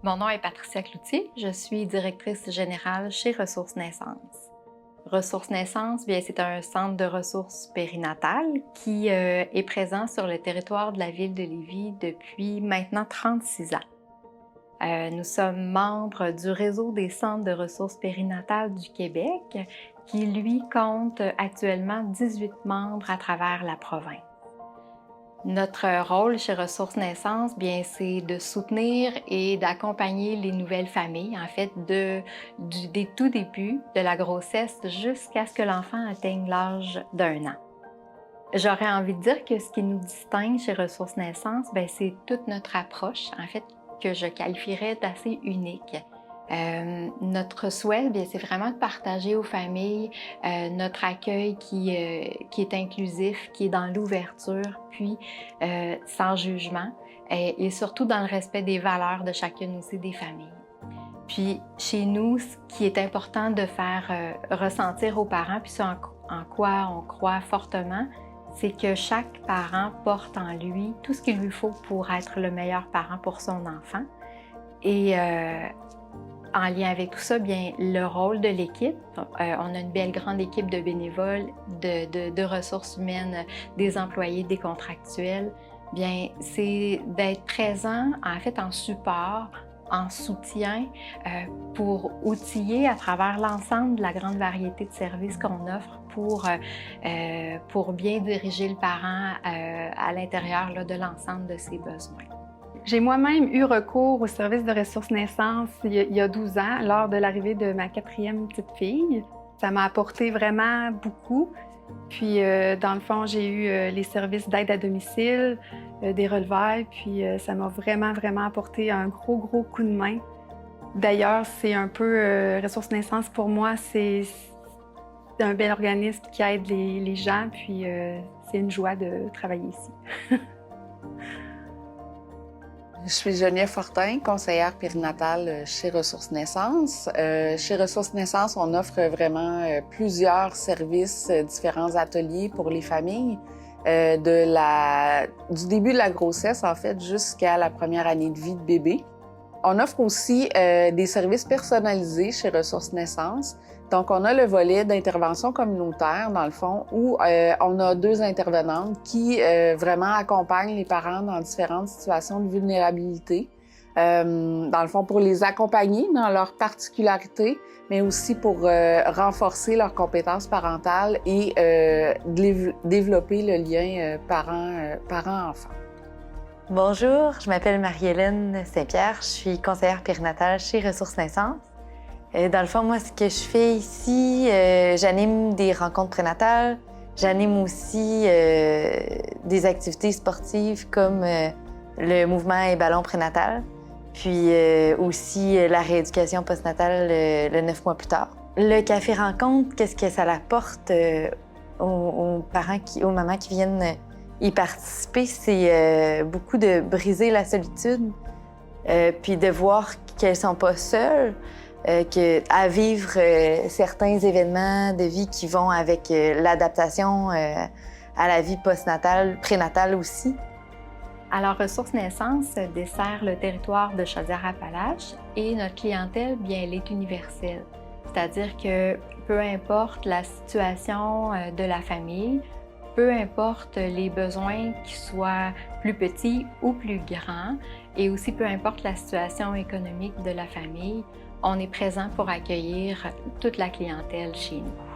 Mon nom est Patricia Cloutier, je suis directrice générale chez Ressources Naissance. Ressources Naissance, bien, c'est un centre de ressources périnatales qui est présent sur le territoire de la ville de Lévis depuis maintenant 36 ans. Nous sommes membres du réseau des centres de ressources périnatales du Québec qui, lui, compte actuellement 18 membres à travers la province. Notre rôle chez Ressources Naissance, bien, c'est de soutenir et d'accompagner les nouvelles familles, en fait, des tout débuts de la grossesse jusqu'à ce que l'enfant atteigne l'âge d'1 an. J'aurais envie de dire que ce qui nous distingue chez Ressources Naissance, bien, c'est toute notre approche, en fait, que je qualifierais d'assez unique. Notre souhait, bien, c'est vraiment de partager aux familles notre accueil qui est inclusif, qui est dans l'ouverture, puis sans jugement et surtout dans le respect des valeurs de chacune aussi des familles. Puis chez nous, ce qui est important de faire ressentir aux parents, puis ce en quoi on croit fortement, c'est que chaque parent porte en lui tout ce qu'il lui faut pour être le meilleur parent pour son enfant. Et en lien avec tout ça, bien, le rôle de l'équipe, on a une belle grande équipe de bénévoles, de ressources humaines, des employés, des contractuels, bien, c'est d'être présent, en fait, en support, en soutien, pour outiller à travers l'ensemble de la grande variété de services qu'on offre pour bien diriger le parent à l'intérieur là, de l'ensemble de ses besoins. J'ai moi-même eu recours au service de ressources naissance il y a 12 ans, lors de l'arrivée de ma 4e petite fille. Ça m'a apporté vraiment beaucoup. Puis, dans le fond, j'ai eu les services d'aide à domicile, des relevailles, puis ça m'a vraiment apporté un gros coup de main. D'ailleurs, c'est un peu Ressources Naissance pour moi, c'est un bel organisme qui aide les gens, puis c'est une joie de travailler ici. Je suis Geneviève Fortin, conseillère périnatale chez Ressources Naissance. Chez Ressources Naissance, on offre vraiment plusieurs services, différents ateliers pour les familles, du début de la grossesse, en fait, jusqu'à la première année de vie de bébé. On offre aussi des services personnalisés chez Ressources Naissance. Donc, on a le volet d'intervention communautaire, dans le fond, où on a 2 intervenantes qui vraiment accompagnent les parents dans différentes situations de vulnérabilité. Dans le fond, pour les accompagner dans leurs particularités, mais aussi pour renforcer leurs compétences parentales et développer le lien parent-enfant. Bonjour, je m'appelle Marie-Hélène Saint-Pierre, je suis conseillère périnatale chez Ressources Naissance. Dans le fond, moi, ce que je fais ici, j'anime des rencontres prénatales, j'anime aussi des activités sportives comme le mouvement et ballon prénatal, puis aussi la rééducation postnatale le 9 mois plus tard. Le café rencontre, qu'est-ce que ça apporte aux parents, aux mamans qui viennent y participer, c'est beaucoup de briser la solitude, puis de voir qu'elles sont pas seules, à vivre certains événements de vie qui vont avec l'adaptation à la vie postnatale, prénatale aussi. Alors, Ressources Naissance dessert le territoire de Chaudière-Appalaches et notre clientèle, bien, elle est universelle. C'est-à-dire que peu importe la situation de la famille, peu importe les besoins qui soient plus petits ou plus grands, et aussi peu importe la situation économique de la famille, on est présent pour accueillir toute la clientèle chez nous.